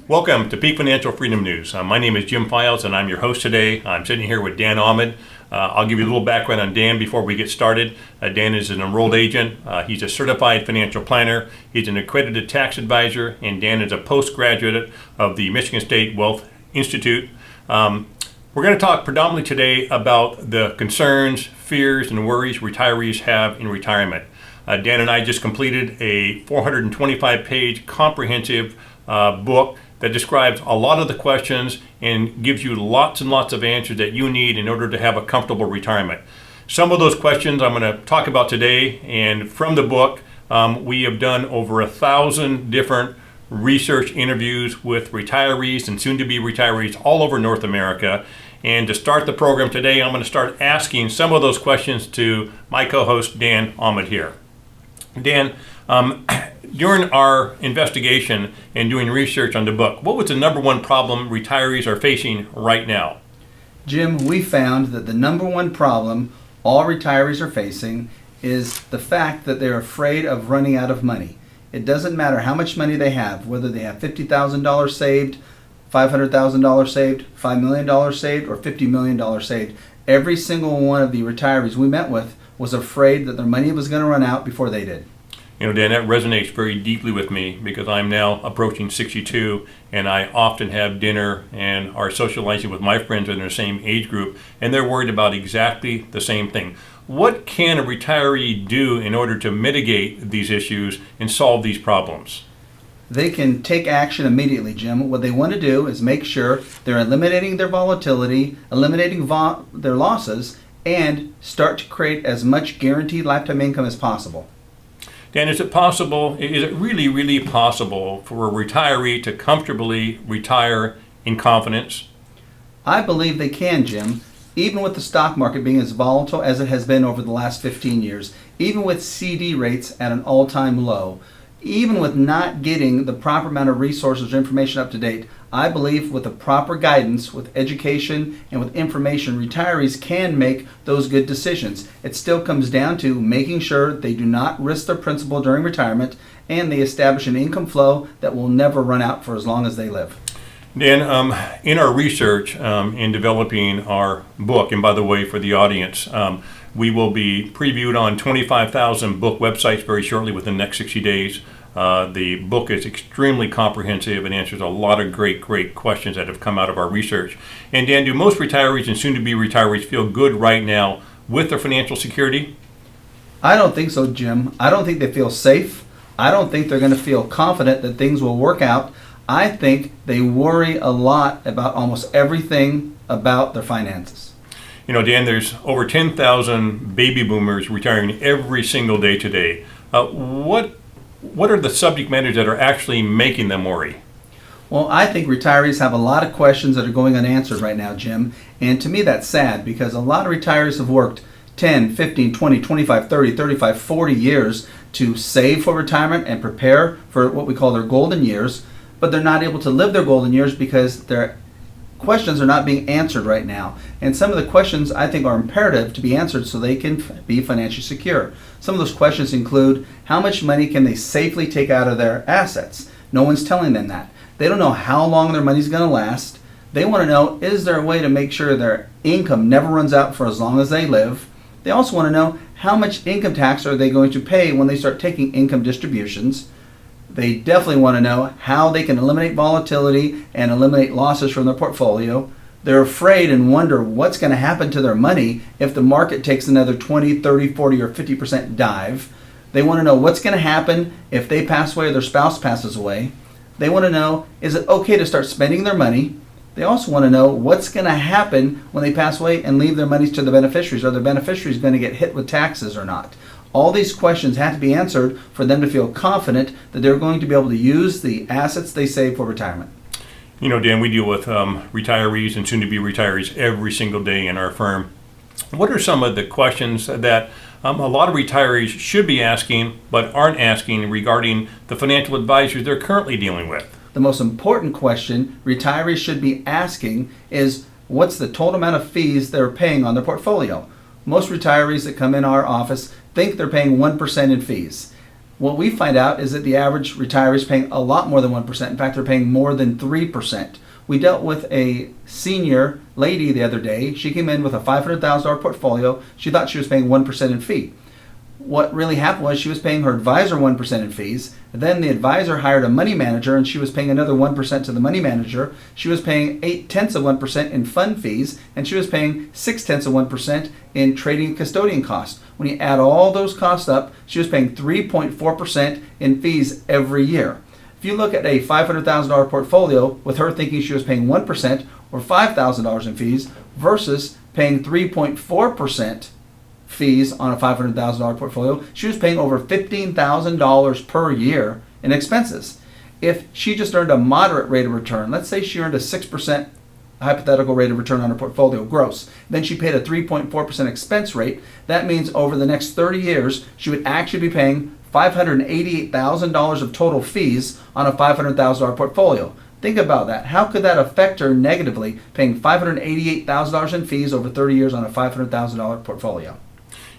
Welcome to Peak Financial Freedom News. My name is Jim Files and I'm your host today. I'm sitting here with Dan Ahmed. I'll give you a little background on Dan before we get started. Dan is an enrolled agent. He's a certified financial planner. He's an accredited tax advisor, and Dan is a postgraduate of the Michigan State Wealth Institute. We're going to talk predominantly today about the concerns, fears, and worries retirees have in retirement. Dan and I just completed a 425-page comprehensive book that describes a lot of the questions and gives you lots and lots of answers that you need in order to have a comfortable retirement. Some of those questions I'm going to talk about today, and from the book, we have done over 1,000 different research interviews with retirees and soon-to-be retirees all over North America. And to start the program today, I'm going to start asking some of those questions to my co-host, Dan Ahmed here. Dan, during our investigation and doing research on the book, what was the number one problem retirees are facing right now? Jim, we found that the number one problem all retirees are facing is the fact that they're afraid of running out of money. It doesn't matter how much money they have, whether they have $50,000 saved, $500,000 saved, $5 million saved, or $50 million saved. Every single one of the retirees we met with was afraid that their money was going to run out before they did. You know, Dan, that resonates very deeply with me because I'm now approaching 62 and I often have dinner and are socializing with my friends in the same age group, and they're worried about exactly the same thing. What can a retiree do in order to mitigate these issues and solve these problems? They can take action immediately, Jim. What they want to do is make sure they're eliminating their volatility, eliminating their losses, and start to create as much guaranteed lifetime income as possible. Dan, is it really possible for a retiree to comfortably retire in confidence? I believe they can, Jim. Even with the stock market being as volatile as it has been over the last 15 years, even with CD rates at an all-time low, even with not getting the proper amount of resources or information up to date, I believe with the proper guidance, with education, and with information, retirees can make those good decisions. It still comes down to making sure they do not risk their principal during retirement, and they establish an income flow that will never run out for as long as they live. Dan, in our research in developing our book, and by the way, for the audience, we will be previewed on 25,000 book websites very shortly within the next 60 days. The book is extremely comprehensive and answers a lot of great questions that have come out of our research. And Dan, do most retirees and soon-to-be retirees feel good right now with their financial security? I don't think so, Jim. I don't think they feel safe. I don't think they're going to feel confident that things will work out. I think they worry a lot about almost everything about their finances. You know, Dan, there's over 10,000 baby boomers retiring every single day today. What are the subject matters that are actually making them worry? Well, I think retirees have a lot of questions that are going unanswered right now, Jim. And to me, that's sad because a lot of retirees have worked 10, 15, 20, 25, 30, 35, 40 years to save for retirement and prepare for what we call their golden years, but they're not able to live their golden years because their questions are not being answered right now. And some of the questions I think are imperative to be answered so they can be financially secure. Some of those questions include how much money can they safely take out of their assets? No one's telling them that. They don't know how long their money's going to last. They want to know, is there a way to make sure their income never runs out for as long as they live? They also want to know how much income tax are they going to pay when they start taking income distributions. They definitely want to know how they can eliminate volatility and eliminate losses from their portfolio. They're afraid and wonder what's going to happen to their money if the market takes another 20, 30, 40, or 50% dive. They want to know what's going to happen if they pass away or their spouse passes away. They want to know, is it okay to start spending their money? They also want to know what's going to happen when they pass away and leave their monies to the beneficiaries. Are the beneficiaries going to get hit with taxes or not? All these questions have to be answered for them to feel confident that they're going to be able to use the assets they save for retirement. You know, Dan, we deal with retirees and soon-to-be retirees every single day in our firm. What are some of the questions that a lot of retirees should be asking but aren't asking regarding the financial advisors they're currently dealing with? The most important question retirees should be asking is, what's the total amount of fees they're paying on their portfolio? Most retirees that come in our office think they're paying 1% in fees. What we find out is that the average retiree is paying a lot more than 1%. In fact, they're paying more than 3%. We dealt with a senior lady the other day. She came in with a $500,000 portfolio. She thought she was paying 1% in fee. What really happened was she was paying her advisor 1% in fees. Then the advisor hired a money manager and she was paying another 1% to the money manager. She was paying 0.8% in fund fees, and she was paying 0.6% in trading and custodian costs. When you add all those costs up, she was paying 3.4% in fees every year. If you look at a $500,000 portfolio with her thinking she was paying 1% or $5,000 in fees versus paying 3.4% fees on a $500,000 portfolio, she was paying over $15,000 per year in expenses. If she just earned a moderate rate of return, let's say she earned a 6% hypothetical rate of return on her portfolio gross, then she paid a 3.4% expense rate, that means over the next 30 years, she would actually be paying $588,000 of total fees on a $500,000 portfolio. Think about that. How could that affect her negatively, paying $588,000 in fees over 30 years on a $500,000 portfolio?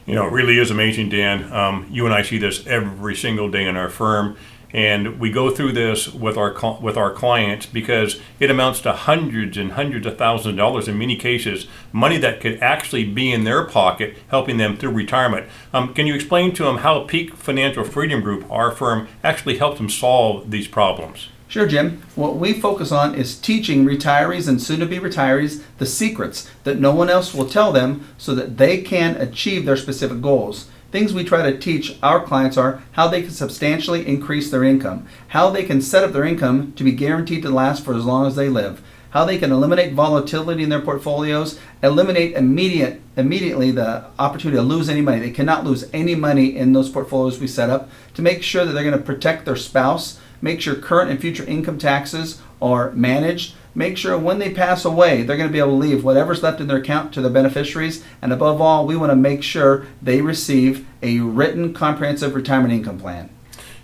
You know, it really is amazing, Dan. You and I see this every single day in our firm, and we go through this with our clients because it amounts to hundreds and hundreds of thousands of dollars in many cases, money that could actually be in their pocket, helping them through retirement. Can you explain to them how Peak Financial Freedom Group, our firm, actually helps them solve these problems? Sure, Jim. What we focus on is teaching retirees and soon-to-be retirees the secrets that no one else will tell them so that they can achieve their specific goals. Things we try to teach our clients are how they can substantially increase their income, how they can set up their income to be guaranteed to last for as long as they live, how they can eliminate volatility in their portfolios, eliminate immediately the opportunity to lose any money. They cannot lose any money in those portfolios we set up, to make sure that they're going to protect their spouse, make sure current and future income taxes are managed, make sure when they pass away, they're going to be able to leave whatever's left in their account to the beneficiaries, and above all, we want to make sure they receive a written comprehensive retirement income plan.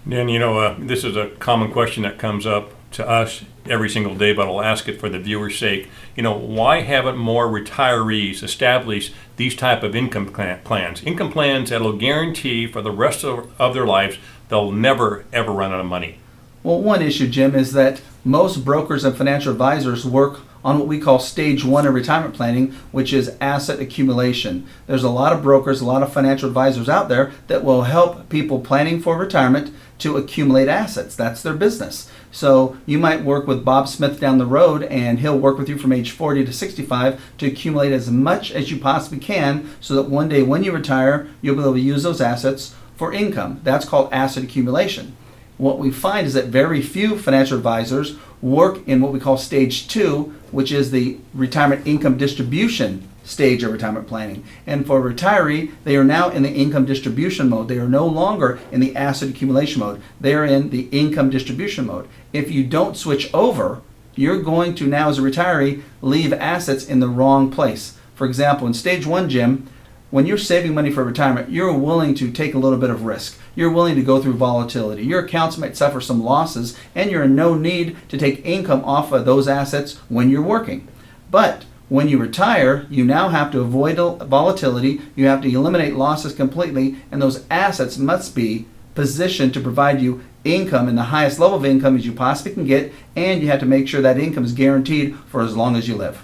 Dan, you know, this is a common question that comes up to us every single day, but I'll ask it for the viewer's sake. You know, why haven't more retirees established these type of income plans that'll guarantee for the rest of their lives they'll never, ever run out of money? Well, one issue, Jim, is that most brokers and financial advisors work on what we call stage one of retirement planning, which is asset accumulation. There's a lot of brokers, a lot of financial advisors out there that will help people planning for retirement to accumulate assets. That's their business. So you might work with Bob Smith down the road, and he'll work with you from age 40 to 65 to accumulate as much as you possibly can so that one day when you retire, you'll be able to use those assets for income. That's called asset accumulation. What we find is that very few financial advisors work in what we call stage two, which is the retirement income distribution stage of retirement planning. And for a retiree, they are now in the income distribution mode. They are no longer in the asset accumulation mode. They are in the income distribution mode. If you don't switch over, you're going to now, as a retiree, leave assets in the wrong place. For example, in stage one, Jim, when you're saving money for retirement, you're willing to take a little bit of risk. You're willing to go through volatility. Your accounts might suffer some losses, and you're in no need to take income off of those assets when you're working. But when you retire, you now have to avoid volatility. You have to eliminate losses completely, and those assets must be positioned to provide you income in the highest level of income as you possibly can get, and you have to make sure that income is guaranteed for as long as you live.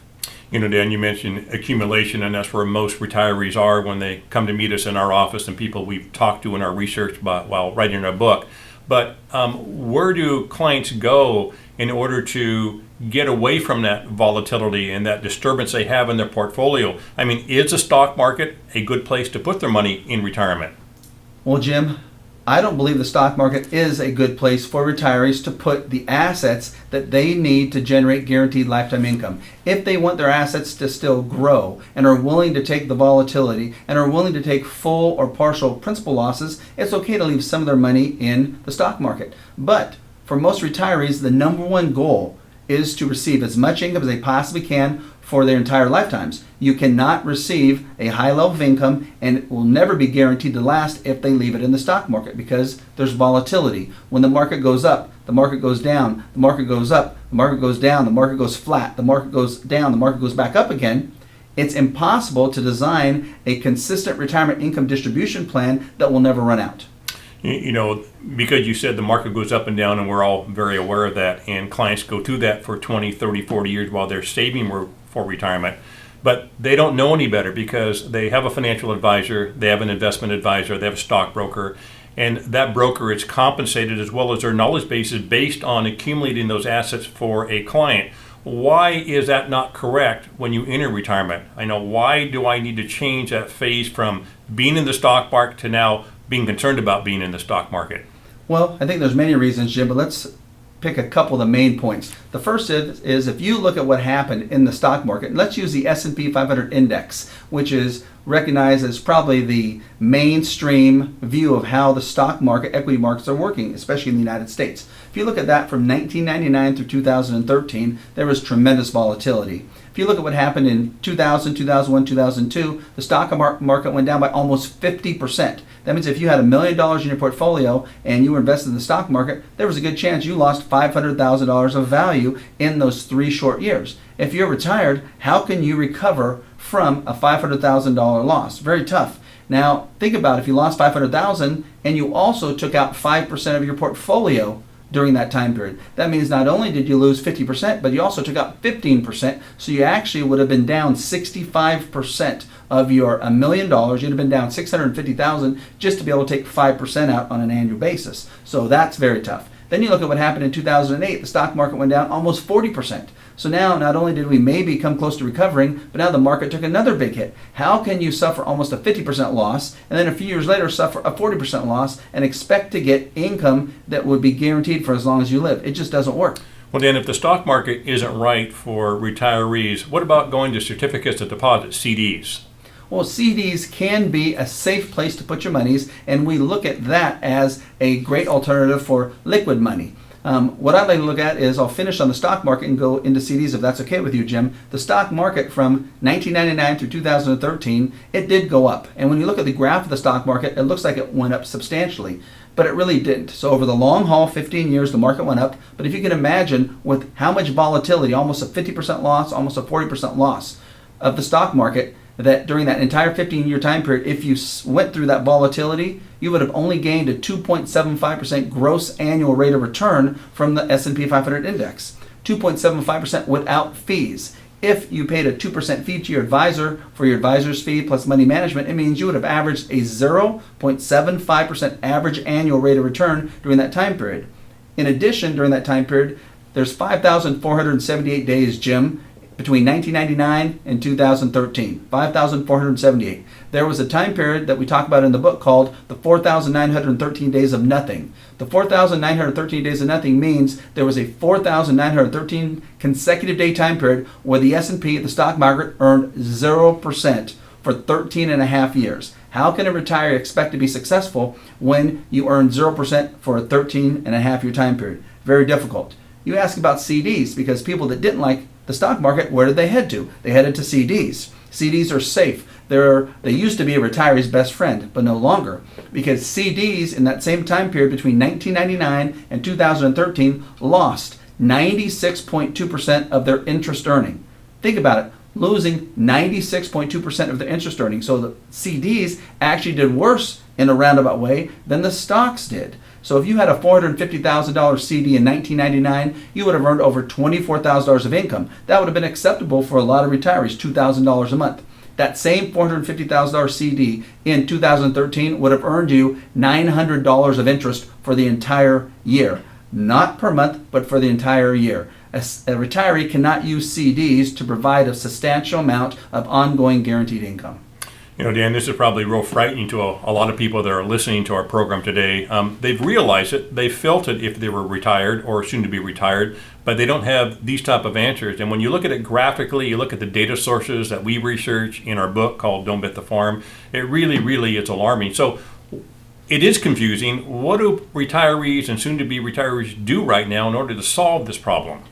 You know, Dan, you mentioned accumulation, and that's where most retirees are when they come to meet us in our office and people we've talked to in our research while writing our book. But where do clients go in order to get away from that volatility and that disturbance they have in their portfolio? I mean, is the stock market a good place to put their money in retirement? Well, Jim, I don't believe the stock market is a good place for retirees to put the assets that they need to generate guaranteed lifetime income. If they want their assets to still grow and are willing to take the volatility and are willing to take full or partial principal losses, it's okay to leave some of their money in the stock market. But for most retirees, the number one goal is to receive as much income as they possibly can for their entire lifetimes. You cannot receive a high level of income, and it will never be guaranteed to last if they leave it in the stock market, because there's volatility. When the market goes up, the market goes down, the market goes up, the market goes down, the market goes flat, the market goes down, the market goes back up again. It's impossible to design a consistent retirement income distribution plan that will never run out. Because you said the market goes up and down, and we're all very aware of that, and clients go through that for 20, 30, 40 years while they're saving for retirement. But they don't know any better because they have a financial advisor, they have an investment advisor, they have a stockbroker, and that broker is compensated as well as their knowledge base is based on accumulating those assets for a client. Why is that not correct when you enter retirement? Why do I need to change that phase from being in the stock market to now being concerned about being in the stock market? Well, I think there's many reasons, Jim, but let's pick a couple of the main points. The first is if you look at what happened in the stock market, and let's use the S&P 500 index, which is recognized as probably the mainstream view of how the stock market, equity markets are working, especially in the United States. If you look at that from 1999 through 2013, there was tremendous volatility. If you look at what happened in 2000, 2001, 2002, the stock market went down by almost 50%. That means if you had $1 million in your portfolio and you were invested in the stock market, there was a good chance you lost $500,000 of value in those 3 short years. If you're retired, how can you recover from a $500,000 loss? Very tough. Now, think about if you lost $500,000 and you also took out 5% of your portfolio during that time period. That means not only did you lose 50%, but you also took out 15%, so you actually would have been down 65% of your $1 million. You'd have been down $650,000 just to be able to take 5% out on an annual basis. So that's very tough. Then you look at what happened in 2008. The stock market went down almost 40%. So now not only did we maybe come close to recovering, but now the market took another big hit. How can you suffer almost a 50% loss and then a few years later suffer a 40% loss and expect to get income that would be guaranteed for as long as you live? It just doesn't work. Well, Dan, if the stock market isn't right for retirees, what about going to certificates of deposit, CDs? Well, CDs can be a safe place to put your monies, and we look at that as a great alternative for liquid money. What I'd like to look at is, I'll finish on the stock market and go into CDs if that's okay with you, Jim. The stock market from 1999 through 2013, it did go up. And when you look at the graph of the stock market, it looks like it went up substantially, but it really didn't. So over the long haul, 15 years, the market went up. But if you can imagine with how much volatility, almost a 50% loss, almost a 40% loss of the stock market, that during that entire 15-year time period, if you went through that volatility, you would have only gained a 2.75% gross annual rate of return from the S&P 500 index. 2.75% without fees. If you paid a 2% fee to your advisor for your advisor's fee plus money management, it means you would have averaged a 0.75% average annual rate of return during that time period. In addition, during that time period, there's 5,478 days, Jim, between 1999 and 2013, 5,478. There was a time period that we talk about in the book called the 4,913 days of nothing. The 4,913 days of nothing means there was a 4,913 consecutive day time period where the S&P, the stock market, earned 0% for 13 and a half years. How can a retiree expect to be successful when you earn 0% for a 13 and a half year time period? Very difficult. You ask about CDs because people that didn't like the stock market, where did they head to? They headed to CDs. CDs are safe. They used to be a retiree's best friend, but no longer, because CDs in that same time period between 1999 and 2013 lost 96.2% of their interest earning. Think about it, losing 96.2% of their interest earning. So the CDs actually did worse in a roundabout way than the stocks did. So if you had a $450,000 CD in 1999, you would have earned over $24,000 of income. That would have been acceptable for a lot of retirees, $2,000 a month. That same $450,000 CD in 2013 would have earned you $900 of interest for the entire year. Not per month, but for the entire year. A retiree cannot use CDs to provide a substantial amount of ongoing guaranteed income. Dan, this is probably real frightening to a lot of people that are listening to our program today. They've realized it, they felt it if they were retired or soon to be retired, but they don't have these type of answers. And when you look at it graphically, you look at the data sources that we research in our book called Don't Bet the Farm, it really, really is alarming. So it is confusing. What do retirees and soon to be retirees do right now in order to solve this problem?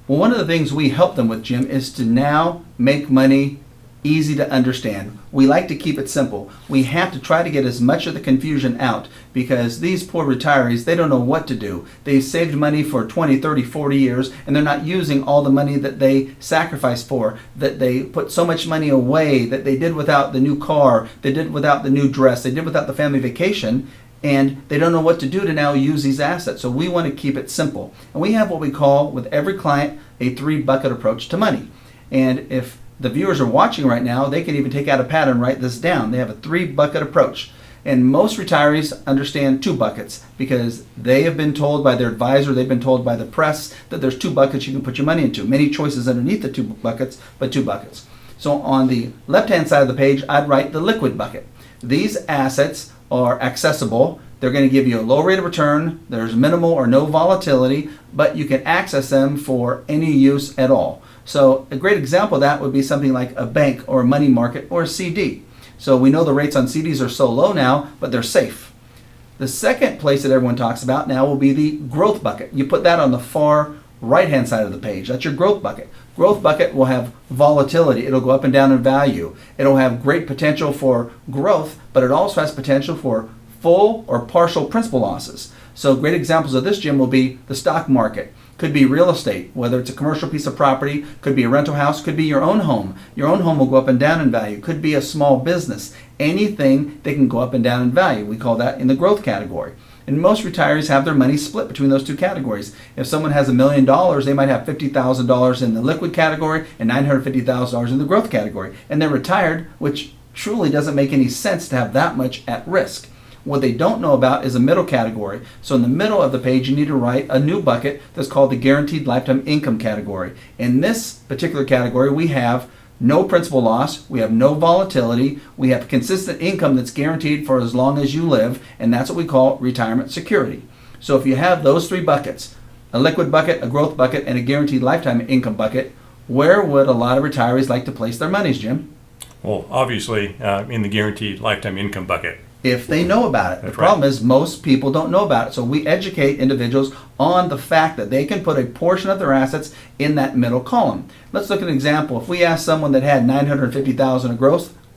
Well, one of the things we help them with, Jim, is to now make money easy to understand. We like to keep it simple. We have to try to get as much of the confusion out because these poor retirees, they don't know what to do. They've saved money for 20, 30, 40 years and they're not using all the money that they sacrificed for, that they put so much money away, that they did without the new car, they did without the new dress, they did without the family vacation. and they don't know what to do to now use these assets. So we want to keep it simple. And we have what we call, with every client, a 3-bucket approach to money. And if the viewers are watching right now, they can even take out a pad and write this down. They have a 3-bucket approach. And most retirees understand 2 buckets because they have been told by their advisor, they've been told by the press that there's 2 buckets you can put your money into. Many choices underneath the 2 buckets, but 2 buckets. So on the left-hand side of the page, I'd write the liquid bucket. These assets are accessible. They're going to give you a low rate of return. There's minimal or no volatility, but you can access them for any use at all. So a great example of that would be something like a bank or a money market or a CD. So we know the rates on CDs are so low now, but they're safe. The second place that everyone talks about now will be the growth bucket. You put that on the far right-hand side of the page. That's your growth bucket. Growth bucket will have volatility. It'll go up and down in value. It'll have great potential for growth, but it also has potential for full or partial principal losses. So great examples of this, Jim, will be the stock market. Could be real estate, whether it's a commercial piece of property, could be a rental house, could be your own home. Your own home will go up and down in value. Could be a small business. Anything that can go up and down in value. We call that in the growth category. And most retirees have their money split between those 2 categories. If someone has $1 million, they might have $50,000 in the liquid category and $950,000 in the growth category. And they're retired, which truly doesn't make any sense to have that much at risk. What they don't know about is a middle category. So in the middle of the page, you need to write a new bucket that's called the guaranteed lifetime income category. In this particular category, we have no principal loss, we have no volatility, we have consistent income that's guaranteed for as long as you live, and that's what we call retirement security. So if you have those 3 buckets, a liquid bucket, a growth bucket, and a guaranteed lifetime income bucket, where would a lot of retirees like to place their monies, Jim? Well, obviously, in the guaranteed lifetime income bucket. If they know about it. That's The problem is most people don't know about it. So we educate individuals on the fact that they can put a portion of their assets in that middle column. Let's look at an example. If we ask someone that had $950,000 of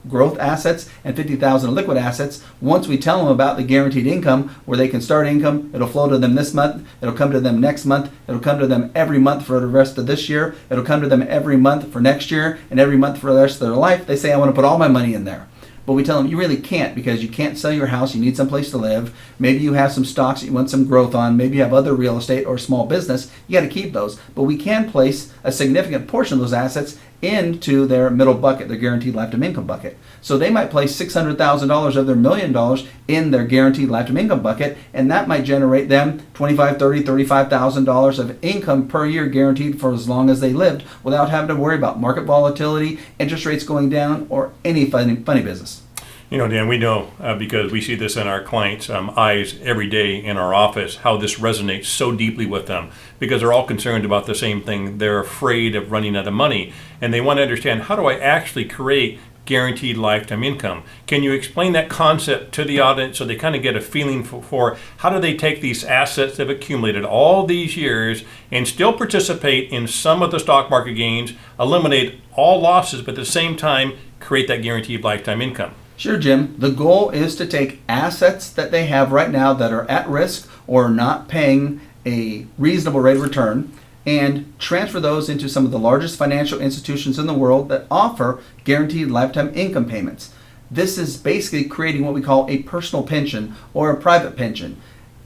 growth assets and $50,000 of liquid assets, once we tell them about the guaranteed income where they can start income, it'll flow to them this month, it'll come to them next month, it'll come to them every month for the rest of this year, it'll come to them every month for next year, and every month for the rest of their life. They say, I want to put all my money in there. But we tell them you really can't because you can't sell your house. You need some place to live. Maybe you have some stocks that you want some growth on. Maybe you have other real estate or small business. You got to keep those. But we can place a significant portion of those assets into their middle bucket, their guaranteed lifetime income bucket. So they might place $600,000 of their $1 million in their guaranteed lifetime income bucket, and that might generate them $25,000, $30,000, $35,000 of income per year guaranteed for as long as they lived without having to worry about market volatility, interest rates going down, or any funny business. You know, Dan, we know because we see this in our clients' eyes every day in our office, how this resonates so deeply with them because they're all concerned about the same thing. They're afraid of running out of money, and they want to understand, how do I actually create guaranteed lifetime income? Can you explain that concept to the audience so they kind of get a feeling for how do they take these assets they've accumulated all these years and still participate in some of the stock market gains, eliminate all losses, but at the same time create that guaranteed lifetime income? Sure, Jim. The goal is to take assets that they have right now that are at risk or not paying a reasonable rate of return and transfer those into some of the largest financial institutions in the world that offer guaranteed lifetime income payments. This is basically creating what we call a personal pension or a private pension.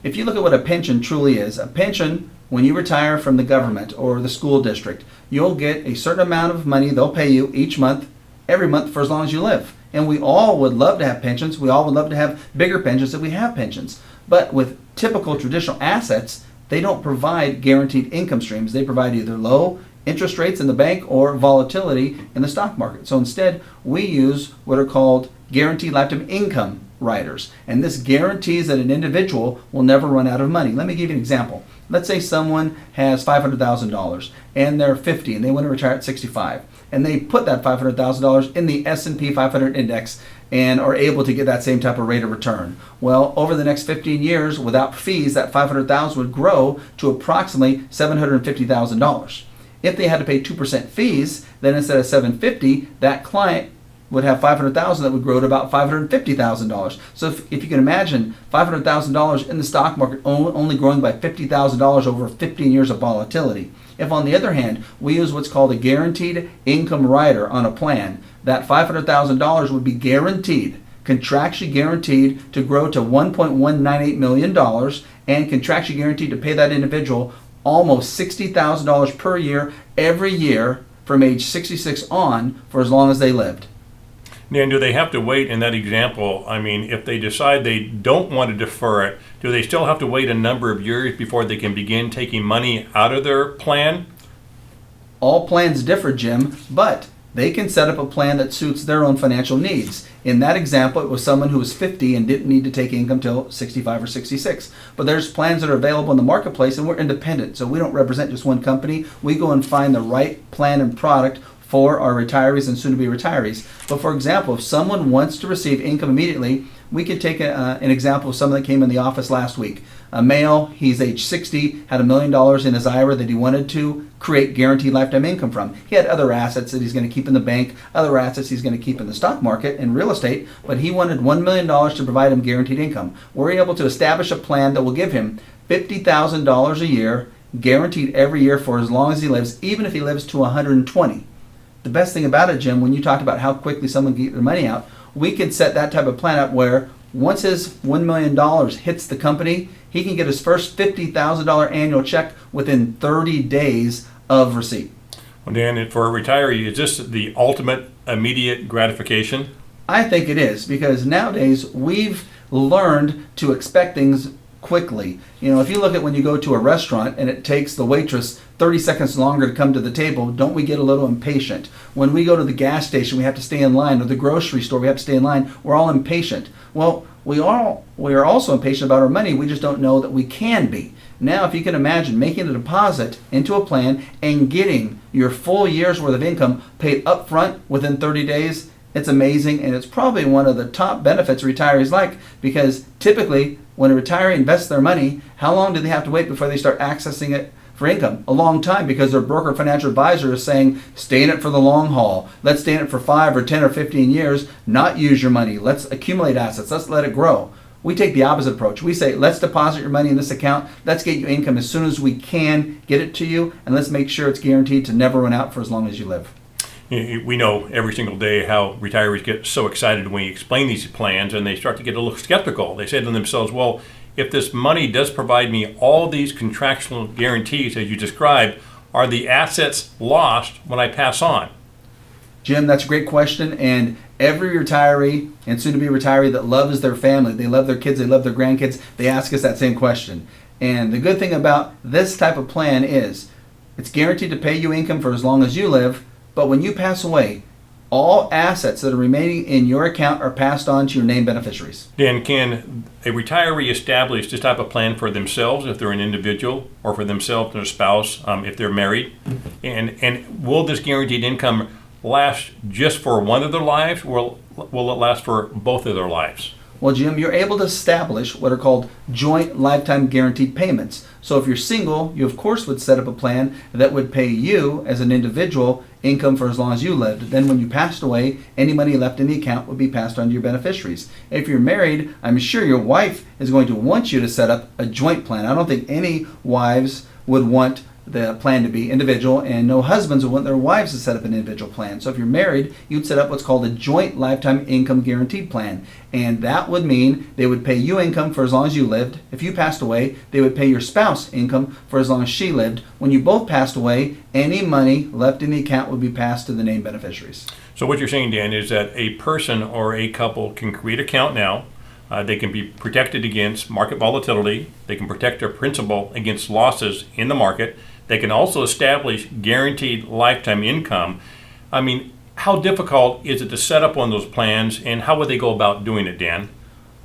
If you look at what a pension truly is, a pension, when you retire from the government or the school district, you'll get a certain amount of money they'll pay you each month, every month for as long as you live. And we all would love to have pensions. We all would love to have bigger pensions if we have pensions. But with typical traditional assets, they don't provide guaranteed income streams. They provide either low interest rates in the bank or volatility in the stock market. So instead, we use what are called guaranteed lifetime income riders. And this guarantees that an individual will never run out of money. Let me give you an example. Let's say someone has $500,000 and they're 50 and they want to retire at 65. And they put that $500,000 in the S&P 500 index and are able to get that same type of rate of return. Well, over the next 15 years, without fees, that $500,000 would grow to approximately $750,000. If they had to pay 2% fees, then instead of $750,000, that client would have $500,000 that would grow to about $550,000. So if you can imagine $500,000 in the stock market only growing by $50,000 over 15 years of volatility. If on the other hand, we use what's called a guaranteed income rider on a plan, that $500,000 would be guaranteed contractually guaranteed to grow to $1.198 million and contractually guaranteed to pay that individual almost $60,000 per year every year from age 66 on for as long as they lived. Dan, do they have to wait in that example? I mean, if they decide they don't want to defer it, do they still have to wait a number of years before they can begin taking money out of their plan? All plans differ, Jim, but they can set up a plan that suits their own financial needs. In that example, it was someone who was 50 and didn't need to take income till 65 or 66. But there's plans that are available in the marketplace, and we're independent, so we don't represent just one company. We go and find the right plan and product for our retirees and soon-to-be retirees. But for example, if someone wants to receive income immediately, we could take an example of someone that came in the office last week. A male, he's age 60, had $1 million in his IRA that he wanted to create guaranteed lifetime income from. He had other assets that he's going to keep in the bank, other assets he's going to keep in the stock market and real estate, but he wanted $1 million to provide him guaranteed income. We're able to establish a plan that will give him $50,000 a year, guaranteed every year for as long as he lives, even if he lives to 120. The best thing about it, Jim, when you talked about how quickly someone can get their money out, we can set that type of plan up where once his $1 million hits the company, he can get his first $50,000 annual check within 30 days of receipt. Well, Dan, for a retiree, is this the ultimate immediate gratification? I think it is, because nowadays we've learned to expect things quickly. You know, if you look at when you go to a restaurant and it takes the waitress 30 seconds longer to come to the table, don't we get a little impatient? When we go to the gas station, we have to stay in line, or the grocery store, we have to stay in line. We're all impatient. Well, we are also impatient about our money. We just don't know that we can be. Now, if you can imagine making a deposit into a plan and getting your full year's worth of income paid up front within 30 days, it's amazing, and it's probably one of the top benefits retirees like, because typically when a retiree invests their money, how long do they have to wait before they start accessing it for income? A long time, because their broker financial advisor is saying, stay in it for the long haul. Let's stay in it for 5 or 10 or 15 years, not use your money. Let's accumulate assets. Let's let it grow. We take the opposite approach. We say, let's deposit your money in this account. Let's get you income as soon as we can get it to you, and let's make sure it's guaranteed to never run out for as long as you live. We know every single day how retirees get so excited when you explain these plans, and they start to get a little skeptical. They say to themselves, well, if this money does provide me all these contractual guarantees as you described, are the assets lost when I pass on? Jim, that's a great question, and every retiree and soon-to-be retiree that loves their family, they love their kids, they love their grandkids, they ask us that same question. And the good thing about this type of plan is it's guaranteed to pay you income for as long as you live, but when you pass away, all assets that are remaining in your account are passed on to your named beneficiaries. Dan, can a retiree establish this type of plan for themselves if they're an individual, or for themselves and their spouse if they're married? And will this guaranteed income last just for one of their lives, or will it last for both of their lives? Well, Jim, you're able to establish what are called joint lifetime guaranteed payments. So if you're single, you of course would set up a plan that would pay you as an individual income for as long as you lived. Then when you passed away, any money left in the account would be passed on to your beneficiaries. If you're married, I'm sure your wife is going to want you to set up a joint plan. I don't think any wives would want the plan to be individual, and no husbands would want their wives to set up an individual plan. So if you're married, you'd set up what's called a joint lifetime income guaranteed plan, and that would mean they would pay you income for as long as you lived. If you passed away, they would pay your spouse income for as long as she lived. When you both passed away, any money left in the account would be passed to the named beneficiaries. So what you're saying, Dan, is that a person or a couple can create an account now. They can be protected against market volatility. They can protect their principal against losses in the market. They can also establish guaranteed lifetime income. I mean, how difficult is it to set up one of those plans, and how would they go about doing it, Dan?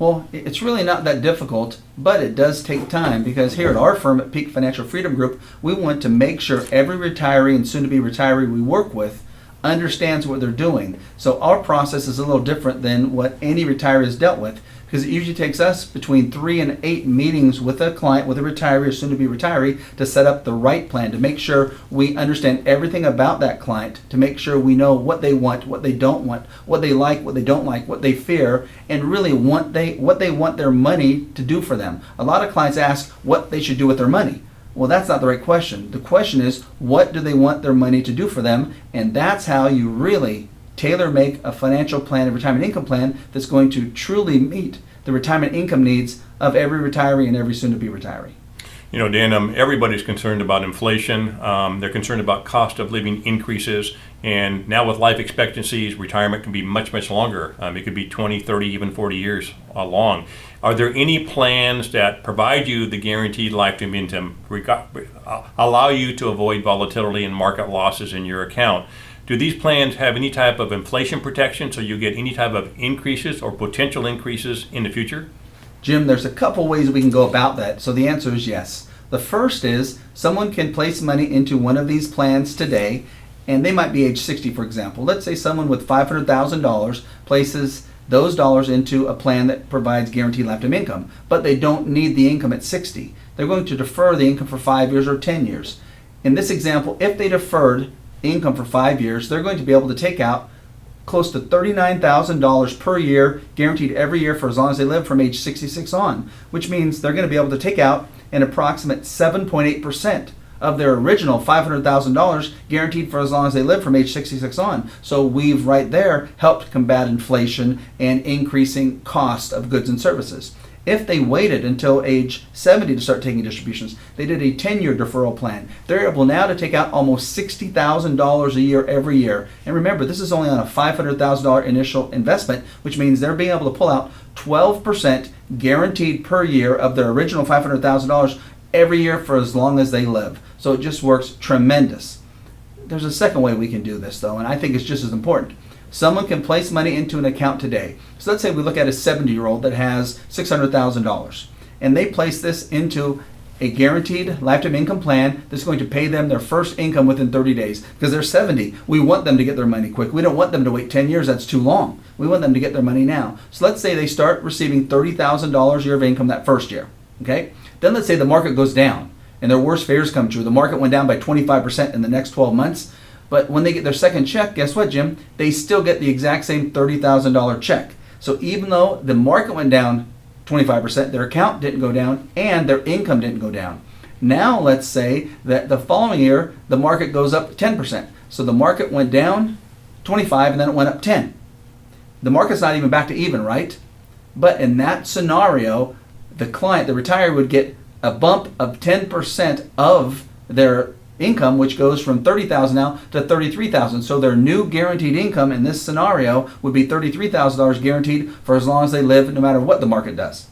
Well, it's really not that difficult, but it does take time, because here at our firm at Peak Financial Freedom Group, we want to make sure every retiree and soon-to-be retiree we work with understands what they're doing. So our process is a little different than what any retiree has dealt with, because it usually takes us between 3 and 8 meetings with a client, with a retiree or soon-to-be retiree, to set up the right plan, to make sure we understand everything about that client, to make sure we know what they want, what they don't want, what they like, what they don't like, what they fear, and really what they want their money to do for them. A lot of clients ask what they should do with their money. Well, that's not the right question. The question is, what do they want their money to do for them? And that's how you really tailor make a financial plan, a retirement income plan that's going to truly meet the retirement income needs of every retiree and every soon-to-be retiree. You know, Dan, everybody's concerned about inflation. They're concerned about cost of living increases. And now with life expectancies, retirement can be much, much longer. It could be 20, 30, even 40 years long. Are there any plans that provide you the guaranteed lifetime income, allow you to avoid volatility and market losses in your account? Do these plans have any type of inflation protection so you get any type of increases or potential increases in the future? Jim, there's a couple ways we can go about that. So the answer is yes. The first is someone can place money into one of these plans today, and they might be age 60, for example. Let's say someone with $500,000 places those dollars into a plan that provides guaranteed lifetime income, but they don't need the income at 60. They're going to defer the income for 5 years or 10 years. In this example, if they deferred income for 5 years, they're going to be able to take out close to $39,000 per year, guaranteed every year for as long as they live from age 66 on, which means they're going to be able to take out an approximate 7.8% of their original $500,000 guaranteed for as long as they live from age 66 on. So we've right there helped combat inflation and increasing cost of goods and services. If they waited until age 70 to start taking distributions, they did a 10-year deferral plan. They're able now to take out almost $60,000 a year every year. And remember, this is only on a $500,000 initial investment, which means they're being able to pull out 12% guaranteed per year of their original $500,000 every year for as long as they live. So it just works tremendous. There's a second way we can do this, though, and I think it's just as important. Someone can place money into an account today. So let's say we look at a 70-year-old that has $600,000, and they place this into a guaranteed lifetime income plan that's going to pay them their first income within 30 days. Because they're 70, we want them to get their money quick. We don't want them to wait 10 years, that's too long. We want them to get their money now. So let's say they start receiving $30,000 a year of income that first year, okay? Then let's say the market goes down, and their worst fears come true. The market went down by 25% in the next 12 months. But when they get their second check, guess what, Jim? They still get the exact same $30,000 check. So even though the market went down 25%, their account didn't go down and their income didn't go down. Now let's say that the following year, the market goes up 10%. So the market went down 25 and then it went up 10. The market's not even back to even, right? But in that scenario, the client, the retiree, would get a bump of 10% of their income, which goes from $30,000 now to $33,000. So their new guaranteed income in this scenario would be $33,000 guaranteed for as long as they live, no matter what the market does.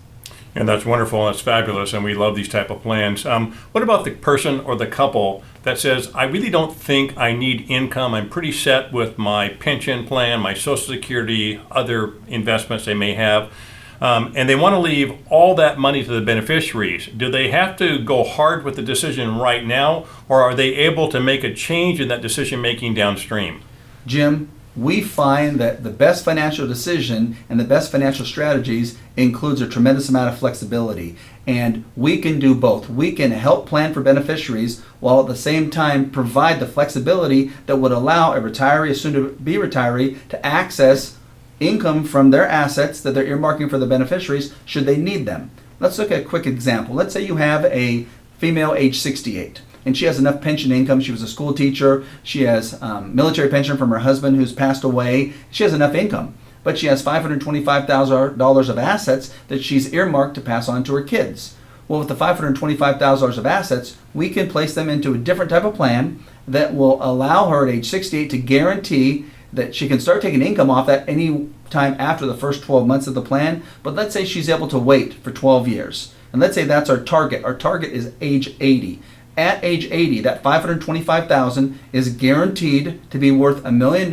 And that's wonderful. That's fabulous. And we love these type of plans. What about the person or the couple that says, I really don't think I need income. I'm pretty set with my pension plan, my Social Security, other investments they may have. And they want to leave all that money to the beneficiaries. Do they have to go hard with the decision right now, or are they able to make a change in that decision making downstream? Jim, we find that the best financial decision and the best financial strategies includes a tremendous amount of flexibility. And we can do both. We can help plan for beneficiaries while at the same time provide the flexibility that would allow a retiree, a soon-to-be retiree, to access income from their assets that they're earmarking for the beneficiaries should they need them. Let's look at a quick example. Let's say you have a female age 68 and she has enough pension income. She was a school teacher. She has military pension from her husband who's passed away. She has enough income, but she has $525,000 of assets that she's earmarked to pass on to her kids. Well, with the $525,000 of assets, we can place them into a different type of plan that will allow her at age 68 to guarantee that she can start taking income off that any time after the first 12 months of the plan. But let's say she's able to wait for 12 years. And let's say that's our target. Our target is age 80. At age 80, that $525,000 is guaranteed to be worth $1 million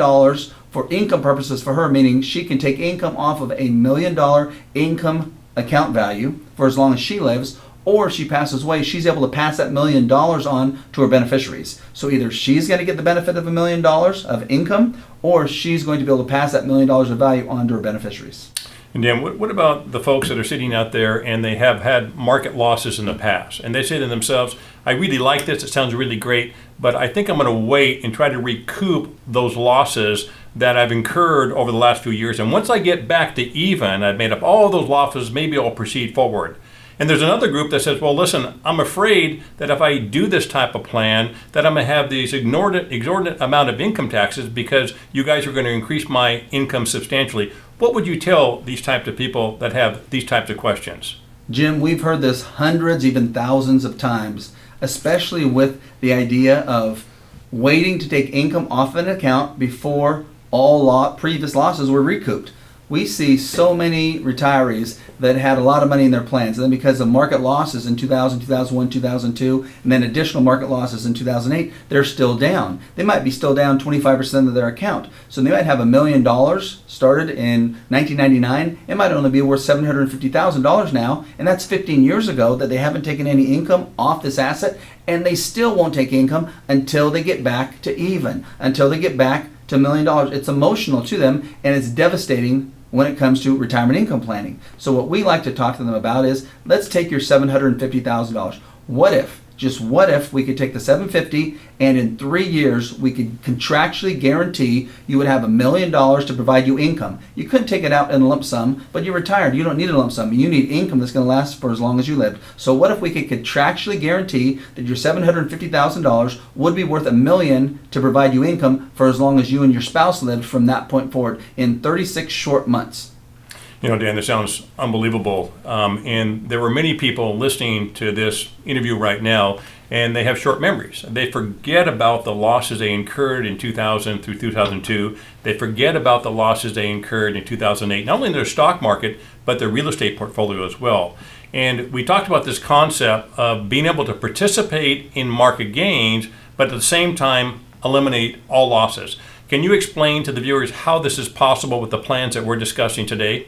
for income purposes for her, meaning she can take income off of $1 million income account value for as long as she lives, or if she passes away, she's able to pass that $1 million on to her beneficiaries. So either she's going to get the benefit of $1 million of income, or she's going to be able to pass that $1 million of value on to her beneficiaries. And Dan, what about the folks that are sitting out there and they have had market losses in the past, and they say to themselves, I really like this, it sounds really great, but I think I'm going to wait and try to recoup those losses that I've incurred over the last few years. And once I get back to even, I've made up all those losses, maybe I'll proceed forward. And there's another group that says, well, listen, I'm afraid that if I do this type of plan, that I'm going to have these exorbitant amount of income taxes because you guys are going to increase my income substantially. What would you tell these types of people that have these types of questions? Jim, we've heard this hundreds, even thousands of times, especially with the idea of waiting to take income off an account before all previous losses were recouped. We see so many retirees that had a lot of money in their plans, and then because of market losses in 2000, 2001, 2002, and then additional market losses in 2008, they're still down. They might be still down 25% of their account. So they might have $1 million started in 1999. It might only be worth $750,000 now, and that's 15 years ago that they haven't taken any income off this asset, and they still won't take income until they get back to even, until they get back to $1 million. It's emotional to them, and it's devastating when it comes to retirement income planning. So what we like to talk to them about is, let's take your $750,000. What if, just what if we could take the $750,000 and in 3 years we could contractually guarantee you would have $1 million to provide you income. You couldn't take it out in a lump sum, but you're retired. You don't need a lump sum. You need income that's going to last for as long as you live. So what if we could contractually guarantee that your $750,000 would be worth $1 million to provide you income for as long as you and your spouse lived from that point forward in 36 short months? You know, Dan, this sounds unbelievable. And there were many people listening to this interview right now, and they have short memories. They forget about the losses they incurred in 2000 through 2002. They forget about the losses they incurred in 2008, not only in their stock market, but their real estate portfolio as well. And we talked about this concept of being able to participate in market gains, but at the same time, eliminate all losses. Can you explain to the viewers how this is possible with the plans that we're discussing today?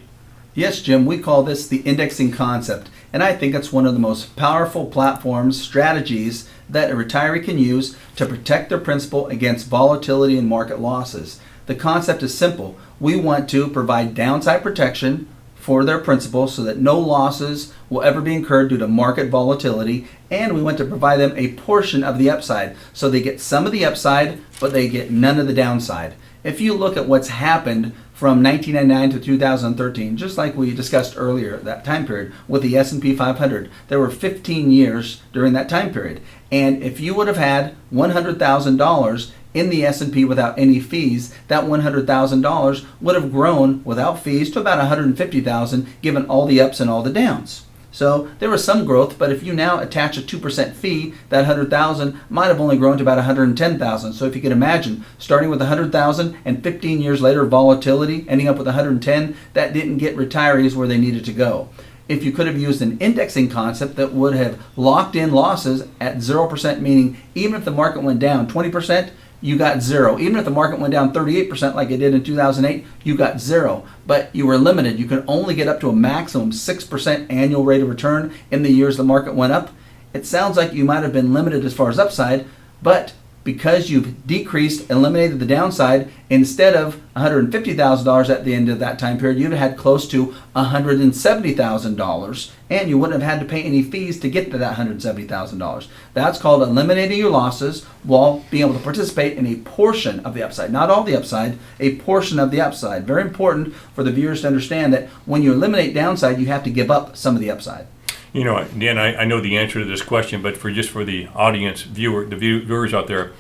Yes, Jim, we call this the indexing concept, and I think it's one of the most powerful platforms, strategies that a retiree can use to protect their principal against volatility and market losses. The concept is simple. We want to provide downside protection for their principal so that no losses will ever be incurred due to market volatility, and we want to provide them a portion of the upside so they get some of the upside, but they get none of the downside. If you look at what's happened from 1999 to 2013, just like we discussed earlier, that time period with the S&P 500, there were 15 years during that time period. And if you would have had $100,000 in the S&P without any fees, that $100,000 would have grown without fees to about $150,000, given all the ups and all the downs. So there was some growth, but if you now attach a 2% fee, that $100,000 might have only grown to about $110,000. So if you can imagine, starting with $100,000 and 15 years later volatility, ending up with $110,000, that didn't get retirees where they needed to go. If you could have used an indexing concept that would have locked in losses at 0%, meaning even if the market went down 20%, you got zero. Even if the market went down 38% like it did in 2008, you got zero. But you were limited. You could only get up to a maximum 6% annual rate of return in the years the market went up. It sounds like you might have been limited as far as upside, but because you've decreased, eliminated the downside, instead of $150,000 at the end of that time period, you'd have had close to $170,000, and you wouldn't have had to pay any fees to get to that $170,000. That's called eliminating your losses while being able to participate in a portion of the upside. Not all the upside, a portion of the upside. Very important for the viewers to understand that when you eliminate downside, you have to give up some of the upside. You know, Dan, I know the answer to this question, but for the audience, viewers out there,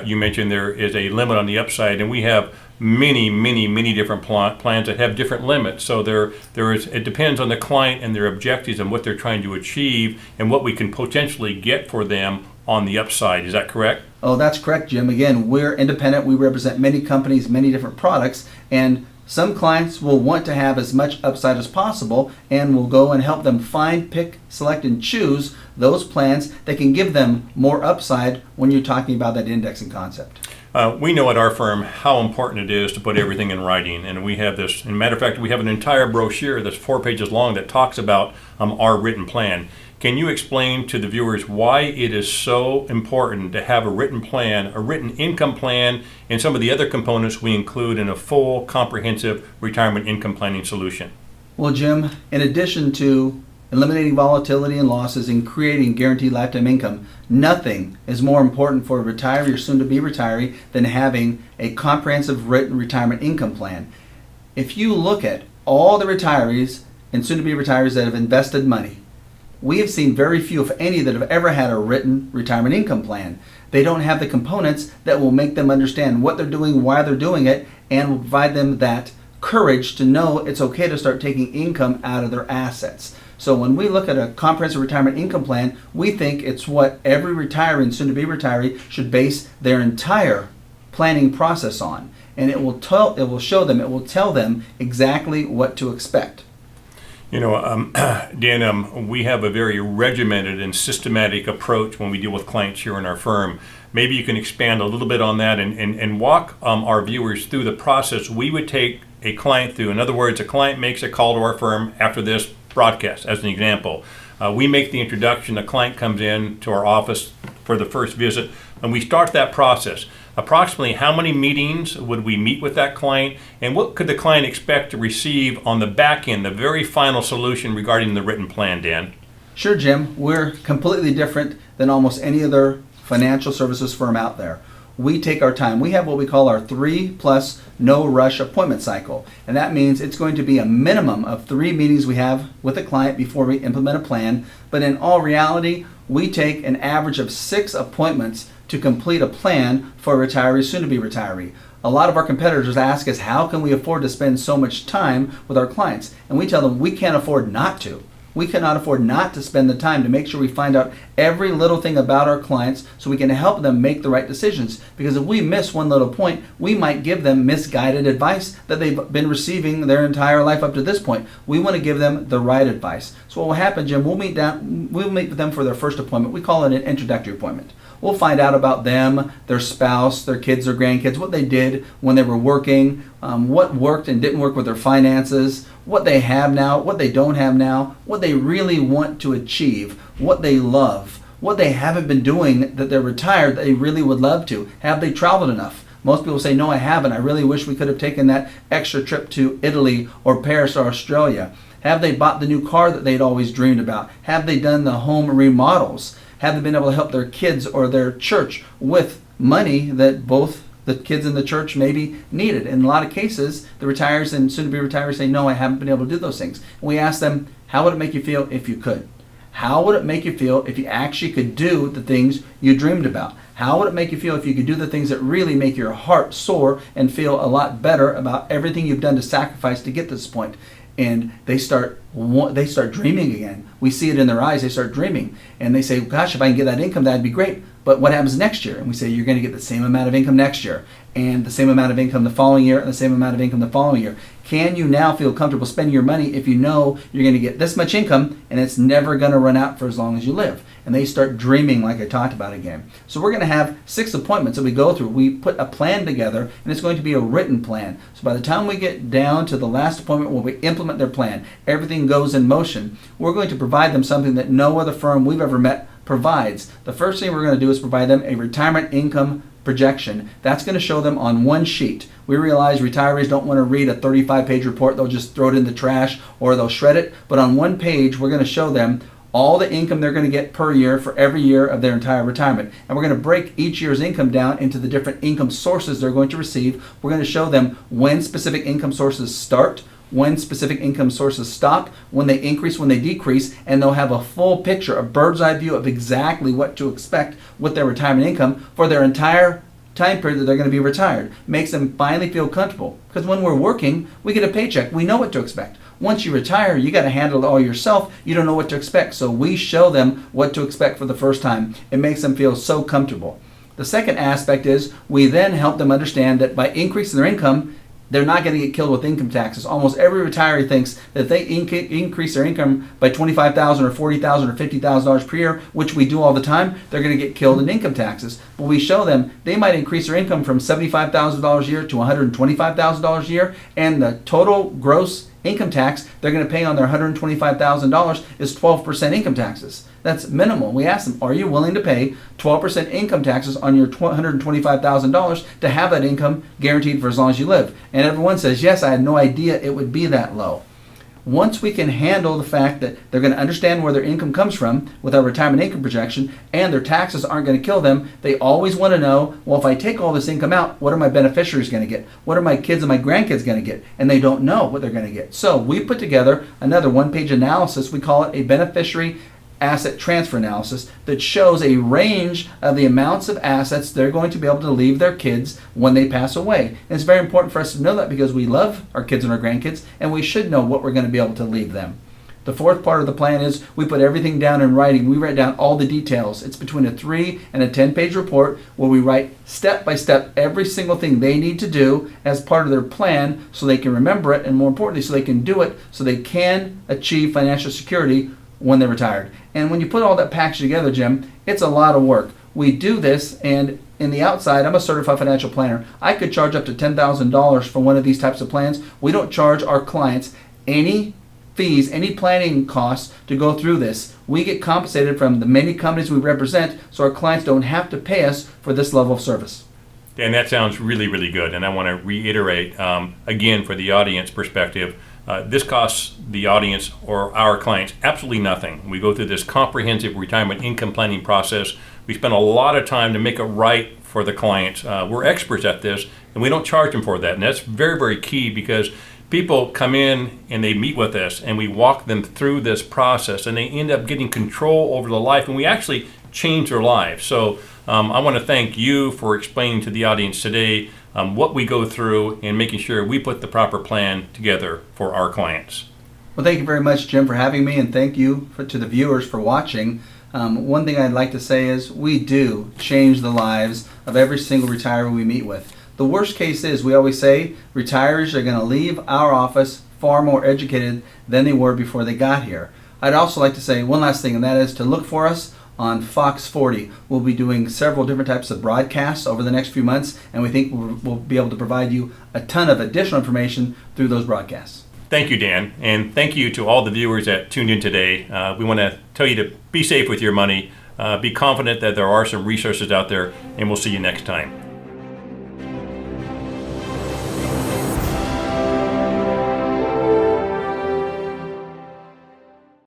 you mentioned there is a limit on the upside, and we have many different plans that have different limits. So it depends on the client and their objectives and what they're trying to achieve and what we can potentially get for them on the upside. Is that correct? Oh, that's correct, Jim. Again, we're independent. We represent many companies, many different products, and some clients will want to have as much upside as possible, and we'll go and help them find, pick, select, and choose those plans that can give them more upside when you're talking about that indexing concept. We know at our firm how important it is to put everything in writing, and we have this. As a matter of fact, we have an entire brochure that's 4 pages long that talks about our written plan. Can you explain to the viewers why it is so important to have a written plan, a written income plan, and some of the other components we include in a full, comprehensive retirement income planning solution? Well, Jim, in addition to eliminating volatility and losses and creating guaranteed lifetime income, nothing is more important for a retiree or soon-to-be retiree than having a comprehensive written retirement income plan. If you look at all the retirees and soon-to-be retirees that have invested money, we have seen very few, if any, that have ever had a written retirement income plan. They don't have the components that will make them understand what they're doing, why they're doing it, and will provide them that courage to know it's okay to start taking income out of their assets. So when we look at a comprehensive retirement income plan, we think it's what every retiree and soon-to-be retiree should base their entire planning process on. And it will tell them exactly what to expect. Dan, we have a very regimented and systematic approach when we deal with clients here in our firm. Maybe you can expand a little bit on that and walk our viewers through the process we would take a client through. In other words, a client makes a call to our firm after this broadcast, as an example. We make the introduction, the client comes in to our office for the first visit, and we start that process. Approximately how many meetings would we meet with that client, and what could the client expect to receive on the back end, the very final solution regarding the written plan, Dan? Sure, Jim. We're completely different than almost any other financial services firm out there. We take our time. We have what we call our 3+ no rush appointment cycle. And that means it's going to be a minimum of 3 meetings we have with a client before we implement a plan. But in all reality, we take an average of 6 appointments to complete a plan for a retiree, soon to be retiree. A lot of our competitors ask us, how can we afford to spend so much time with our clients? And we tell them we can't afford not to. We cannot afford not to spend the time to make sure we find out every little thing about our clients so we can help them make the right decisions. Because if we miss one little point, we might give them misguided advice that they've been receiving their entire life up to this point. We want to give them the right advice. So what will happen, Jim, we'll meet with them for their first appointment. We call it an introductory appointment. We'll find out about them, their spouse, their kids, their grandkids, what they did when they were working, what worked and didn't work with their finances, what they have now, what they don't have now, what they really want to achieve, what they love, what they haven't been doing that they're retired that they really would love to. Have they traveled enough? Most people say, no, I haven't. I really wish we could have taken that extra trip to Italy or Paris or Australia. Have they bought the new car that they'd always dreamed about? Have they done the home remodels? Have they been able to help their kids or their church with money that both the kids in the church maybe needed? In a lot of cases, the retirees and soon-to-be retirees say, no, I haven't been able to do those things. And we ask them, how would it make you feel if you could? How would it make you feel if you actually could do the things you dreamed about? How would it make you feel if you could do the things that really make your heart soar and feel a lot better about everything you've done to sacrifice to get to this point? And they start dreaming again. We see it in their eyes. They start dreaming. And they say, gosh, if I can get that income, that'd be great. But what happens next year? And we say, you're going to get the same amount of income next year, and the same amount of income the following year, and the same amount of income the following year. Can you now feel comfortable spending your money if you know you're going to get this much income and it's never going to run out for as long as you live? And they start dreaming like I talked about again. So we're going to have 6 appointments that we go through. We put a plan together, and it's going to be a written plan. So by the time we get down to the last appointment where we implement their plan, everything goes in motion, we're going to provide them something that no other firm we've ever met provides. The first thing we're going to do is provide them a retirement income projection. That's going to show them on one sheet. We realize retirees don't want to read a 35-page report. They'll just throw it in the trash or they'll shred it. But on one page, we're going to show them all the income they're going to get per year for every year of their entire retirement. And we're going to break each year's income down into the different income sources they're going to receive. We're going to show them when specific income sources start, when specific income sources stop, when they increase, when they decrease, and they'll have a full picture, a bird's eye view of exactly what to expect with their retirement income for their entire time period that they're going to be retired. Makes them finally feel comfortable. Because when we're working, we get a paycheck. We know what to expect. Once you retire, you got to handle it all yourself. You don't know what to expect. So we show them what to expect for the first time. It makes them feel so comfortable. The second aspect is we then help them understand that by increasing their income, they're not going to get killed with income taxes. Almost every retiree thinks that if they increase their income by $25,000 or $40,000 or $50,000 per year, which we do all the time, they're going to get killed in income taxes. But we show them they might increase their income from $75,000 a year to $125,000 a year, and the total gross income tax they're going to pay on their $125,000 is 12% income taxes. That's minimal. We ask them, are you willing to pay 12% income taxes on your $125,000 to have that income guaranteed for as long as you live? And everyone says, yes, I had no idea it would be that low. Once we can handle the fact that they're going to understand where their income comes from with our retirement income projection, and their taxes aren't going to kill them, they always want to know, well, if I take all this income out, what are my beneficiaries going to get? What are my kids and my grandkids going to get? And they don't know what they're going to get. So we put together another one-page analysis. We call it a beneficiary asset transfer analysis that shows a range of the amounts of assets they're going to be able to leave their kids when they pass away. And it's very important for us to know that because we love our kids and our grandkids, and we should know what we're going to be able to leave them. The fourth part of the plan is we put everything down in writing. We write down all the details. It's between a 3 and a 10-page report where we write step by step every single thing they need to do as part of their plan so they can remember it, and more importantly, so they can do it so they can achieve financial security when they're retired. And when you put all that package together, Jim, it's a lot of work. We do this, and in the outside, I'm a certified financial planner. I could charge up to $10,000 for one of these types of plans. We don't charge our clients any fees, any planning costs to go through this. We get compensated from the many companies we represent, so our clients don't have to pay us for this level of service. Dan, that sounds really, really good. And I want to reiterate, again, for the audience perspective, this costs the audience or our clients absolutely nothing. We go through this comprehensive retirement income planning process. We spend a lot of time to make it right for the clients. We're experts at this, and we don't charge them for that. And that's very, very key because people come in and they meet with us and we walk them through this process and they end up getting control over the life, and we actually change their lives. So I want to thank you for explaining to the audience today what we go through and making sure we put the proper plan together for our clients. Well, thank you very much, Jim, for having me, and thank you to the viewers for watching. One thing I'd like to say is we do change the lives of every single retiree we meet with. The worst case is, we always say, retirees are going to leave our office far more educated than they were before they got here. I'd also like to say one last thing, and that is to look for us on Fox 40. We'll be doing several different types of broadcasts over the next few months, and we think we'll be able to provide you a ton of additional information through those broadcasts. Thank you, Dan, and thank you to all the viewers that tuned in today. We want to tell you to be safe with your money, be confident that there are some resources out there, and we'll see you next time.